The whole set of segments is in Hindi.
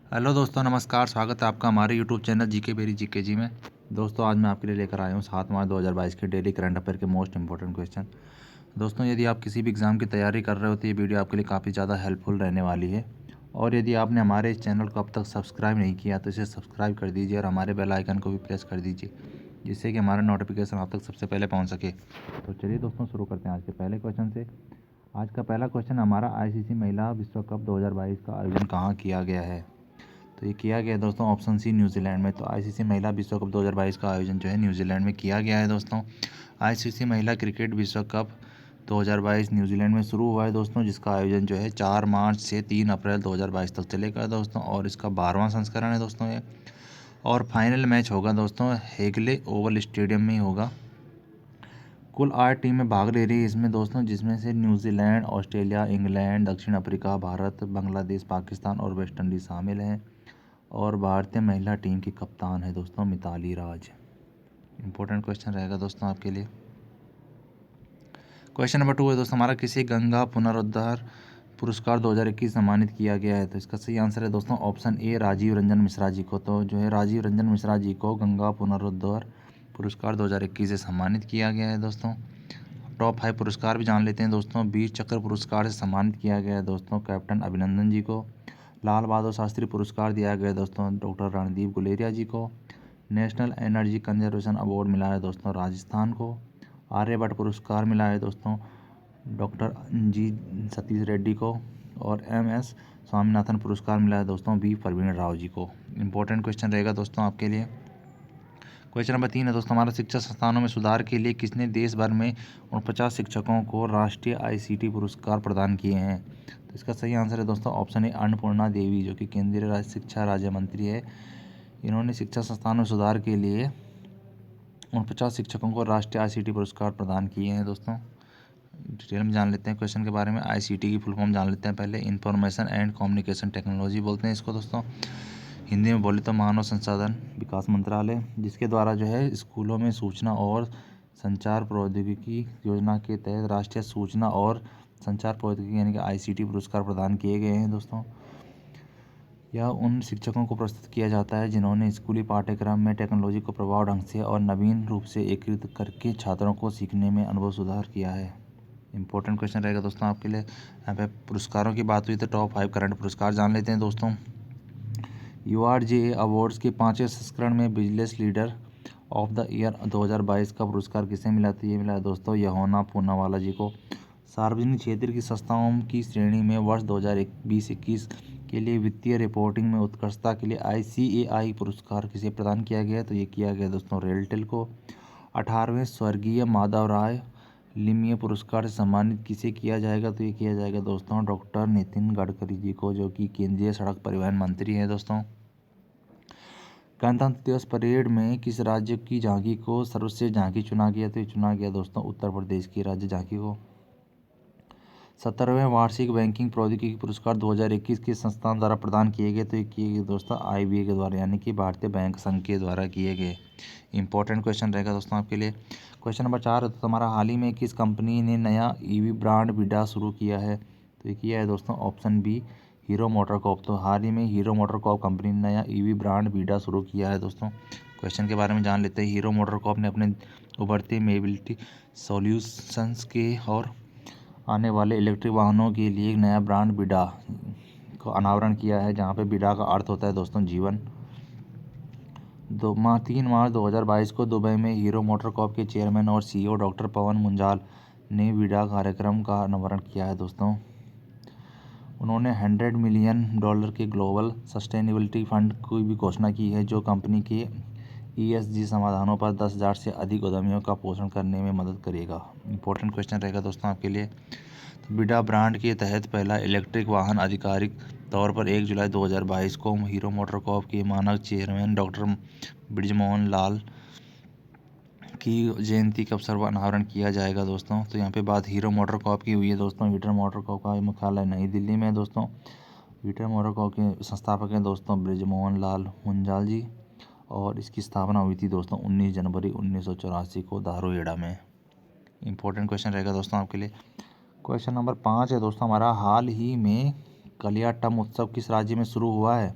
हेलो दोस्तों, नमस्कार। स्वागत है आपका हमारे यूट्यूब चैनल जीके बेरी जीके जी में। दोस्तों, आज मैं आपके लिए लेकर आया हूँ 7 मार्च 2022 के डेली करंट अफेयर के मोस्ट इंपॉर्टेंट क्वेश्चन। दोस्तों, यदि आप किसी भी एग्ज़ाम की तैयारी कर रहे हो तो ये वीडियो आपके लिए काफ़ी ज़्यादा हेल्पफुल रहने वाली है। और यदि आपने हमारे इस चैनल को अब तक सब्सक्राइब नहीं किया तो इसे सब्सक्राइब कर दीजिए और हमारे बेल आइकन को भी प्रेस कर दीजिए, जिससे कि हमारा नोटिफिकेशन आप तक सबसे पहले पहुँच सके। तो चलिए दोस्तों, शुरू करते हैं आज के पहले क्वेश्चन से। आज का पहला क्वेश्चन हमारा आईसीसी महिला विश्व कप 2022 का आयोजन कहाँ किया गया है? तो ये किया गया है दोस्तों ऑप्शन सी, न्यूजीलैंड में। तो आईसीसी महिला विश्व कप 2022 का आयोजन जो है न्यूजीलैंड में किया गया है दोस्तों। आईसीसी महिला क्रिकेट विश्व कप 2022 न्यूजीलैंड में शुरू हुआ है दोस्तों, जिसका आयोजन जो है 4 मार्च से 3 अप्रैल 2022 तक चलेगा दोस्तों। और इसका 12वां संस्करण है दोस्तों ये। और फाइनल मैच होगा दोस्तों हेगले ओवल स्टेडियम में ही होगा। कुल 8 टीमें भाग ले रही है इसमें दोस्तों, जिसमें से न्यूजीलैंड, ऑस्ट्रेलिया, इंग्लैंड, दक्षिण अफ्रीका, भारत, बांग्लादेश, पाकिस्तान और वेस्ट इंडीज शामिल हैं। और भारतीय महिला टीम की कप्तान है दोस्तों मिताली राज। इंपॉर्टेंट क्वेश्चन रहेगा दोस्तों आपके लिए। क्वेश्चन नंबर 2 है दोस्तों हमारा, किसे गंगा पुनरुद्धार पुरस्कार 2021 सम्मानित किया गया है? तो इसका सही आंसर है दोस्तों ऑप्शन ए, राजीव रंजन मिश्रा जी को। तो जो है राजीव रंजन मिश्रा जी को गंगा पुनरुद्धार पुरस्कार 2021 से सम्मानित किया गया है दोस्तों। टॉप 5 पुरस्कार भी जान लेते हैं दोस्तों। वीर चक्र पुरस्कार से सम्मानित किया गया है दोस्तों कैप्टन अभिनंदन जी को। लाल बहादुर शास्त्री पुरस्कार दिया गया है दोस्तों डॉक्टर रणदीप गुलेरिया जी को। नेशनल एनर्जी कंजर्वेशन अवार्ड मिला है दोस्तों राजस्थान को। आर्यभट्ट पुरस्कार मिला है दोस्तों डॉक्टर जी सतीश रेड्डी को। और MS स्वामीनाथन पुरस्कार मिला है दोस्तों बी परवीन राव जी को। इंपॉर्टेंट क्वेश्चन रहेगा दोस्तों आपके लिए। क्वेश्चन नंबर 3 है दोस्तों हमारा, शिक्षा संस्थानों में सुधार के लिए किसने देश भर में 49 शिक्षकों को राष्ट्रीय ICT पुरस्कार प्रदान किए हैं? तो इसका सही आंसर है दोस्तों ऑप्शन ए, अन्नपूर्णा देवी, जो कि केंद्रीय शिक्षा राज्य मंत्री है। इन्होंने शिक्षा संस्थानों में सुधार के लिए 49 शिक्षकों को राष्ट्रीय ICT पुरस्कार प्रदान किए हैं दोस्तों। डिटेल में जान लेते हैं क्वेश्चन के बारे में। ICT की फुल फॉर्म जान लेते हैं पहले। इंफॉर्मेशन एंड कम्युनिकेशन टेक्नोलॉजी बोलते हैं इसको दोस्तों। हिंदी में बोले तो मानव संसाधन विकास मंत्रालय, जिसके द्वारा जो है स्कूलों में सूचना और संचार प्रौद्योगिकी योजना के तहत राष्ट्रीय सूचना और संचार प्रौद्योगिकी यानी कि ICT पुरस्कार प्रदान किए गए हैं दोस्तों। यह उन शिक्षकों को प्रस्तुत किया जाता है जिन्होंने स्कूली पाठ्यक्रम में टेक्नोलॉजी को प्रभाव ढंग से और नवीन रूप से एकीकृत करके छात्रों को सीखने में अनुभव सुधार किया है। इंपॉर्टेंट क्वेश्चन रहेगा दोस्तों आपके लिए। यहाँ पे पुरस्कारों की बात हुई तो टॉप 5 करंट पुरस्कार जान लेते हैं दोस्तों। URJA अवार्ड्स के 5वें संस्करण में business leader of the year 2022 का पुरस्कार किसे मिला? तो ये मिला है दोस्तों यहोना पूनावाला जी को। सार्वजनिक क्षेत्र की संस्थाओं की श्रेणी में वर्ष 2020-21 के लिए वित्तीय रिपोर्टिंग में उत्कृष्टता के लिए ICAI पुरस्कार किसे प्रदान किया गया? तो ये किया गया दोस्तों रेलटेल को। 18वें स्वर्गीय माधवराय लिमये पुरस्कार से सम्मानित किसे किया जाएगा? तो ये किया जाएगा दोस्तों डॉक्टर नितिन गडकरी जी को, जो कि केंद्रीय सड़क परिवहन मंत्री हैं दोस्तों। गणतंत्र दिवस परेड में किस राज्य की झांकी को सर्वश्रेष्ठ झांकी चुना गया? तो ये चुना गया दोस्तों उत्तर प्रदेश की राज्य झांकी को। 17वें वार्षिक बैंकिंग प्रौद्योगिकी पुरस्कार 2021 किस संस्थान द्वारा प्रदान किए गए? तो ये किए गए दोस्तों IBA के द्वारा, यानी कि भारतीय बैंक संघ के द्वारा किए गए। इंपॉर्टेंट क्वेश्चन रहेगा दोस्तों आपके लिए। क्वेश्चन नंबर 4 है तो हमारा, हाल ही में किस कंपनी ने नया EV ब्रांड विडा शुरू किया है? तो ये किया है दोस्तों ऑप्शन बी, हीरो मोटरकॉर्प। तो हाल ही में हीरो मोटरकॉर्प कंपनी ने नया EV ब्रांड विडा शुरू किया है दोस्तों। क्वेश्चन के बारे में जान लेते हैं। हीरो मोटरकॉर्प ने अपने उभरते मोबिलिटी सॉल्यूशंस के और आने वाले इलेक्ट्रिक वाहनों के लिए एक नया ब्रांड विडा को अनावरण किया है, जहां पे विडा का अर्थ होता है दोस्तों जीवन। 3 मार्च 2022 को दुबई में हीरो मोटरकॉर्प के चेयरमैन और CEO डॉक्टर पवन मुंजाल ने विडा कार्यक्रम का अनावरण किया है दोस्तों। उन्होंने $100 मिलियन के ग्लोबल सस्टेनेबिलिटी फंड की भी घोषणा की है, जो कंपनी के ESG समाधानों पर 10,000 से अधिक उद्यमियों का पोषण करने में मदद करेगा। इंपॉर्टेंट क्वेश्चन रहेगा दोस्तों आपके लिए। तो विडा ब्रांड के तहत पहला इलेक्ट्रिक वाहन आधिकारिक तौर पर 1 जुलाई 2022 को हीरो मोटरकॉर्प के मानक चेयरमैन डॉक्टर ब्रिजमोहन लाल की जयंती के अवसर पर अनावरण किया जाएगा दोस्तों। तो यहाँ पे बात हीरो मोटरकॉर्प की हुई है दोस्तों। हीरो मोटरकॉर्प का मुख्यालय नई दिल्ली में है दोस्तों। हीरो मोटरकॉर्प के संस्थापक हैं दोस्तों ब्रिजमोहन लाल मुंजाल जी, और इसकी स्थापना हुई थी दोस्तों 19 जनवरी 1984 को धारूहेड़ा में। इंपॉर्टेंट क्वेश्चन रहेगा दोस्तों आपके लिए। क्वेश्चन नंबर 5 है दोस्तों हमारा, हाल ही में कलियाट्टम उत्सव किस राज्य में शुरू हुआ है?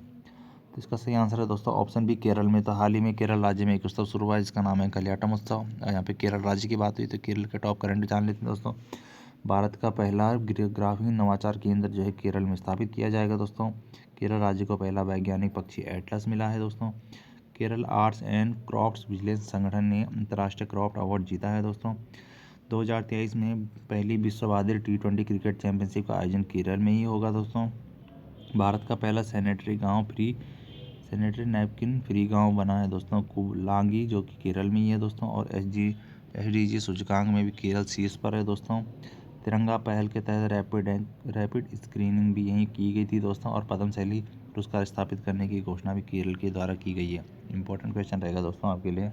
तो इसका सही आंसर है दोस्तों ऑप्शन बी केरल में। तो हाल ही में केरल राज्य में एक उत्सव शुरू हुआ है जिसका नाम है कलियाटम उत्सव। यहाँ पे केरल राज्य की बात हुई तो केरल के टॉप करंट जान लेते हैं दोस्तों। भारत का पहला ग्राफीन नवाचार केंद्र जो है केरल में स्थापित किया जाएगा दोस्तों। केरल राज्य को पहला वैज्ञानिक पक्षी एटलस मिला है दोस्तों। Kerala arts and crafts vigilance संगठन ने अंतर्राष्ट्रीय क्राफ्ट अवार्ड जीता है दोस्तों। 2023 में पहली विश्व बादिर T20 क्रिकेट चैंपियनशिप का आयोजन केरल में ही होगा दोस्तों। भारत का पहला सैनिटरी नैपकिन फ्री गांव बना है दोस्तों कुलांगी, जो कि केरल में ही है दोस्तों। और SDG सूचकांक में भी केरल शीर्ष पर है दोस्तों। तिरंगा पहल के तहत रैपिड स्क्रीनिंग भी यहीं की गई थी दोस्तों। और पद्मश्री पुरस्कार स्थापित करने की घोषणा भी केरल के द्वारा की गई है। इंपॉर्टेंट क्वेश्चन रहेगा दोस्तों आपके लिए।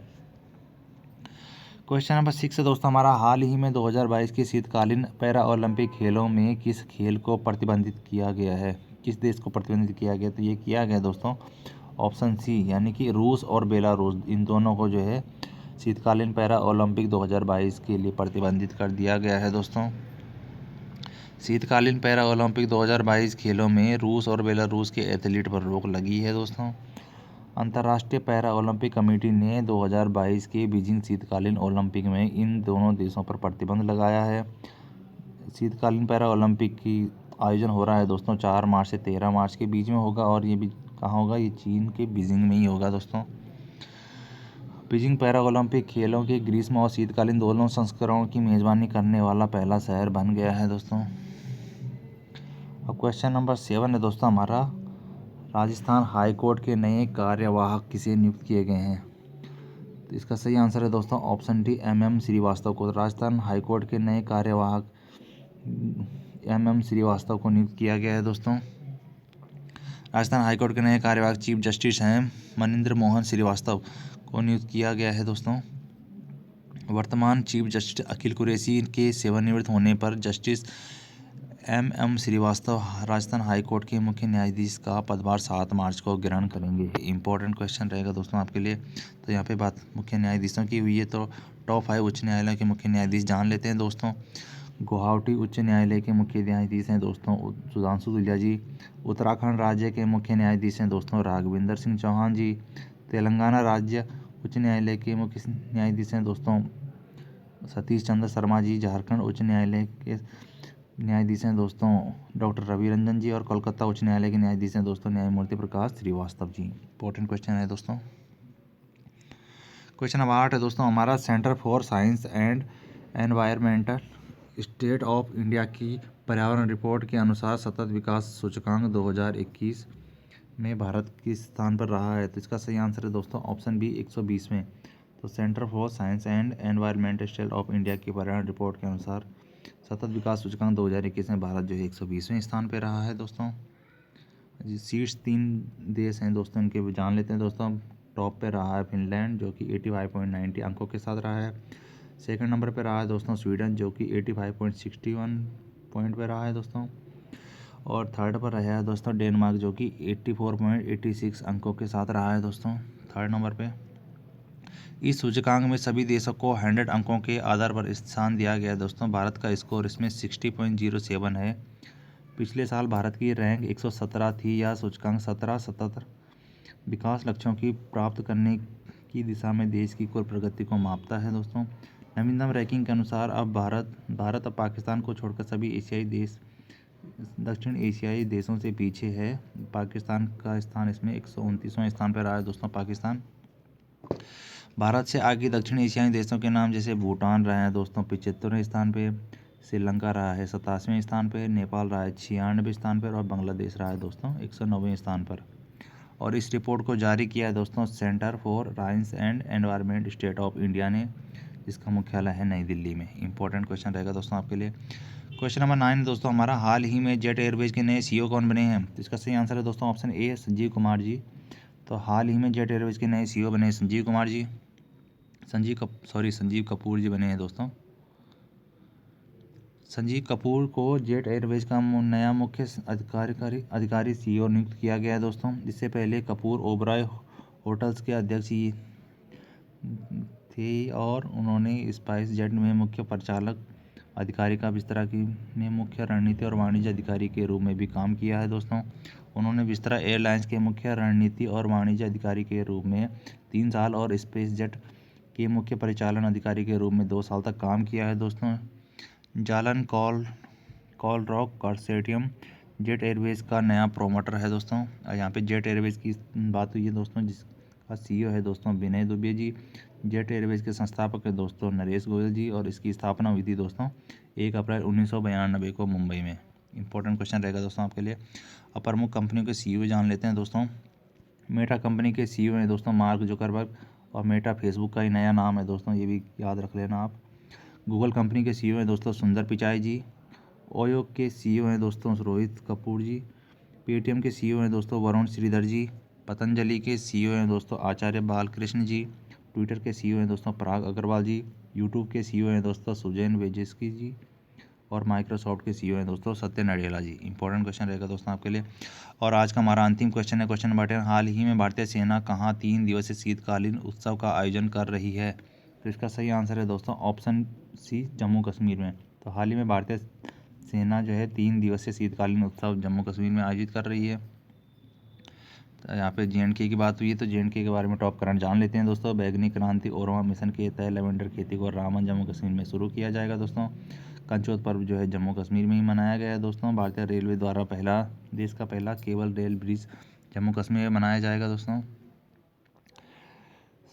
क्वेश्चन नंबर 6 है दोस्तों हमारा, हाल ही में 2022 के शीतकालीन पैरा ओलंपिक खेलों में किस खेल को प्रतिबंधित किया गया है, किस देश को प्रतिबंधित किया गया? तो ये किया गया दोस्तों ऑप्शन सी यानी कि रूस और बेलारूस, इन दोनों को जो है शीतकालीन पैरा ओलंपिक 2022 के लिए प्रतिबंधित कर दिया गया है दोस्तों। शीतकालीन पैरा ओलंपिक 2022 खेलों में रूस और बेलारूस के एथलीट पर रोक लगी है दोस्तों। अंतर्राष्ट्रीय पैरा ओलंपिक कमेटी ने 2022 के बीजिंग शीतकालीन ओलंपिक में इन दोनों देशों पर प्रतिबंध लगाया है। शीतकालीन पैरा ओलंपिक की आयोजन हो रहा है दोस्तों 4 मार्च से 13 मार्च के बीच में होगा। और ये भी कहाँ होगा? ये चीन के बीजिंग में ही होगा दोस्तों। बीजिंग पैरा ओलंपिक खेलों के ग्रीष्म और शीतकालीन दोनों संस्करणों की मेजबानी करने वाला पहला शहर बन गया है दोस्तों। अब क्वेश्चन नंबर 7 है दोस्तों हमारा, राजस्थान हाई कोर्ट के नए कार्यवाहक किसे नियुक्त किए गए हैं? तो इसका सही आंसर है दोस्तों ऑप्शन डी MM श्रीवास्तव को। राजस्थान हाई कोर्ट के नए कार्यवाहक MM श्रीवास्तव को नियुक्त किया गया है दोस्तों। राजस्थान हाई कोर्ट के नए कार्यवाहक चीफ जस्टिस हैं मनिंदर मोहन श्रीवास्तव को नियुक्त किया गया है दोस्तों। वर्तमान चीफ जस्टिस अखिल कुरैशी के सेवानिवृत्त होने पर justice MM Srivastava Rajasthan high court के मुख्य न्यायाधीश का पदभार 7 मार्च को ग्रहण करेंगे। इंपॉर्टेंट क्वेश्चन रहेगा दोस्तों आपके लिए। तो यहाँ पे बात मुख्य न्यायाधीशों की हुई है, तो टॉप 5 उच्च न्यायालयों के मुख्य न्यायाधीश जान लेते हैं दोस्तों। गुवाहाटी उच्च न्यायालय के मुख्य न्यायाधीश हैं दोस्तों सुधांशु दुलिया जी। उत्तराखंड राज्य के मुख्य न्यायाधीश हैं दोस्तों राघवेंद्र सिंह चौहान जी। तेलंगाना राज्य उच्च न्यायालय के मुख्य न्यायाधीश हैं दोस्तों सतीश चंद्र शर्मा जी। झारखंड उच्च न्यायालय के न्यायाधीश हैं दोस्तों डॉक्टर रवि रंजन जी। और कोलकाता उच्च न्यायालय के न्यायाधीश हैं दोस्तों न्यायमूर्ति प्रकाश श्रीवास्तव जी। इंपॉर्टेंट क्वेश्चन है दोस्तों। क्वेश्चन नंबर 8 है दोस्तों हमारा, centre for science and environmental state of India की पर्यावरण रिपोर्ट के अनुसार सतत विकास सूचकांक 2021 में भारत किस स्थान पर रहा है? तो इसका सही आंसर है दोस्तों ऑप्शन बी 120 में। तो centre for science and environmental state of India की पर्यावरण रिपोर्ट के अनुसार सतत विकास सूचकांक 2021 में भारत जो है 120वें स्थान पर रहा है दोस्तों। शीर्ष 3 देश हैं दोस्तों, इनके जान लेते हैं दोस्तों। टॉप पे रहा है फिनलैंड जो कि 85.90 अंकों के साथ रहा है। सेकंड नंबर पे रहा है दोस्तों स्वीडन जो कि 85.61 पॉइंट पे रहा है दोस्तों। और थर्ड पर रहा है दोस्तों डेनमार्क जो कि 84.86 अंकों के साथ रहा है दोस्तों थर्ड नंबर पे। इस सूचकांक में सभी देशों को 100 अंकों के आधार पर स्थान दिया गया है दोस्तों। भारत का स्कोर इसमें 60.07 है। पिछले साल भारत की रैंक 117 थी। यह सूचकांक 17 सतत विकास लक्ष्यों की प्राप्त करने की दिशा में देश की कुल प्रगति को मापता है दोस्तों। नवीनतम रैंकिंग के अनुसार अब भारत अब पाकिस्तान को छोड़कर सभी एशियाई देश दक्षिण एशियाई देशों से पीछे है। पाकिस्तान का स्थान इसमें 129वें स्थान पर रहा है दोस्तों। पाकिस्तान भारत से आगे दक्षिण एशियाई देशों के नाम जैसे भूटान रहा है दोस्तों 75वें स्थान पे, श्रीलंका रहा है 87वें स्थान पे, नेपाल रहा है 96वें स्थान पर और बांग्लादेश रहा है दोस्तों 109वें स्थान पर। और इस रिपोर्ट को जारी किया है दोस्तों centre for science and environment state of India ने, जिसका मुख्यालय है नई दिल्ली में। इंपॉर्टेंट क्वेश्चन रहेगा दोस्तों आपके लिए। क्वेश्चन नंबर 9 दोस्तों हमारा, हाल ही में जेट एयरवेज के नए CEO कौन बने हैं? तो इसका सही आंसर है दोस्तों ऑप्शन ए संजीव कुमार जी। तो हाल ही में जेट एयरवेज के नए CEO बने संजीव कुमार जी। संजीव कपूर जी बने हैं दोस्तों। संजीव कपूर को जेट एयरवेज का नया मुख्य अधिकारी CEO नियुक्त किया गया है दोस्तों। इससे पहले कपूर ओबराय होटल्स के अध्यक्ष थे और उन्होंने स्पाइस जेट में मुख्य परिचालक अधिकारी का बिस्तरा की में मुख्य रणनीति और वाणिज्य अधिकारी के रूप में भी काम किया है दोस्तों। उन्होंने बिस्तरा एयरलाइंस के मुख्य रणनीति और वाणिज्य अधिकारी के रूप में 3 साल और स्पेस जेट के मुख्य परिचालन अधिकारी के रूप में 2 साल तक काम किया है दोस्तों। जालन कॉलरॉक कंसोर्टियम जेट एयरवेज का नया प्रोमोटर है दोस्तों। यहाँ पे जेट एयरवेज की बात हुई है दोस्तों, जिसका सीईओ है दोस्तों विनय दुबे जी। जेट एयरवेज के संस्थापक है दोस्तों नरेश गोयल जी, और इसकी स्थापना हुई थी दोस्तों 1 अप्रैल 1992 को मुंबई में। इंपॉर्टेंट क्वेश्चन रहेगा दोस्तों आपके लिए। अब प्रमुख कंपनियों के सीईओ जान लेते हैं दोस्तों। मेटा कंपनी के सीईओ हैं दोस्तों मार्क जुकरबर्ग, और मेटा फेसबुक का ही नया नाम है दोस्तों, ये भी याद रख लेना आप। गूगल कंपनी के सीईओ हैं दोस्तों सुंदर पिचाई जी। ओयो के सीईओ हैं दोस्तों रोहित कपूर जी। पेटीएम के सीईओ हैं दोस्तों वरुण श्रीधर जी। पतंजलि के सीईओ हैं दोस्तों आचार्य बालकृष्ण जी। ट्विटर के सीईओ हैं दोस्तों पराग अग्रवाल जी। यूट्यूब के सीईओ हैं दोस्तों सुजैन वेजेस्की जी। और माइक्रोसॉफ्ट के सीईओ हैं दोस्तों सत्य नडेला जी। इंपॉर्टेंट क्वेश्चन रहेगा दोस्तों आपके लिए। और आज का हमारा अंतिम क्वेश्चन है क्वेश्चन नंबर 10। हाल ही में भारतीय सेना कहाँ 3 दिवसीय शीतकालीन उत्सव का आयोजन कर रही है? तो इसका सही आंसर है दोस्तों ऑप्शन सी जम्मू कश्मीर में। तो हाल ही में भारतीय सेना जो है 3 दिवसीय शीतकालीन उत्सव जम्मू कश्मीर में आयोजित कर रही है। तो यहाँ पे JNK की बात हुई है, तो JNK के बारे में टॉप करंट जान लेते हैं दोस्तों। बैगनी क्रांति ओरवा मिशन के तहत लेवेंडर खेती को रामन जम्मू कश्मीर में शुरू किया जाएगा दोस्तों। कंचोत पर्व जो है जम्मू कश्मीर में ही मनाया गया है दोस्तों। भारतीय रेलवे द्वारा देश का पहला cable rail bridge Jammu Kashmir में बनाया जाएगा दोस्तों।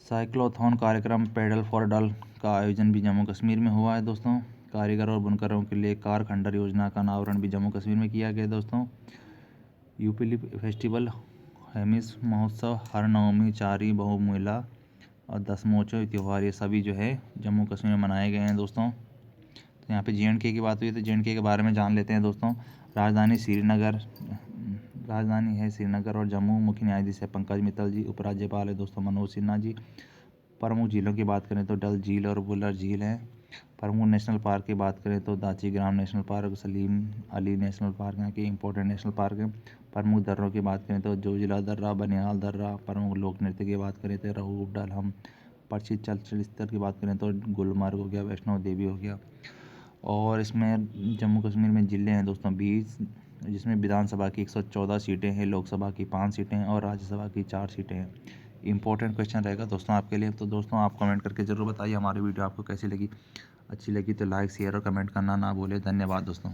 साइक्लोथॉन कार्यक्रम पेडल फॉर डल का आयोजन भी जम्मू कश्मीर में हुआ है दोस्तों। कारीगर और बुनकरों के लिए कार खंडर योजना का अनावरण भी जम्मू कश्मीर में किया गया दोस्तों। यूपीली फेस्टिवल हेमिस महोत्सव हर नवमी चारी बहुमेला और दसमोचो त्यौहार ये सभी जो है जम्मू कश्मीर में मनाए गए हैं दोस्तों। तो यहाँ पे JNK की बात हुई, तो JNK के बारे में जान लेते हैं दोस्तों। राजधानी है श्रीनगर, और जम्मू मुख्य न्यायाधीश है पंकज मित्तल जी। उपराज्यपाल है दोस्तों मनोज सिन्हा जी। प्रमुख झीलों की बात करें तो डल झील और बुलर झील है। प्रमुख नेशनल पार्क की बात करें तो Dachigam national park, Salim Ali national park यहाँ के इंपॉर्टेंट नेशनल पार्क है। प्रमुख दर्रों की बात करें तो जोजिला दर्रा, बनिहाल दर्रा। प्रमुख लोक नृत्य की बात करें तो रहू डलहम। प्रसिद्ध चलचित्र की बात करें तो गुलमर्ग हो गया, वैष्णो देवी हो गया। और इसमें जम्मू कश्मीर में ज़िले हैं दोस्तों 20, जिसमें विधानसभा की 114 सीटें हैं, लोकसभा की 5 सीटें हैं और राज्यसभा की 4 सीटें हैं। इंपॉर्टेंट क्वेश्चन रहेगा दोस्तों आपके लिए। तो दोस्तों आप कमेंट करके ज़रूर बताइए हमारी वीडियो आपको कैसी लगी। अच्छी लगी तो लाइक शेयर और कमेंट करना ना भूलें। धन्यवाद दोस्तों।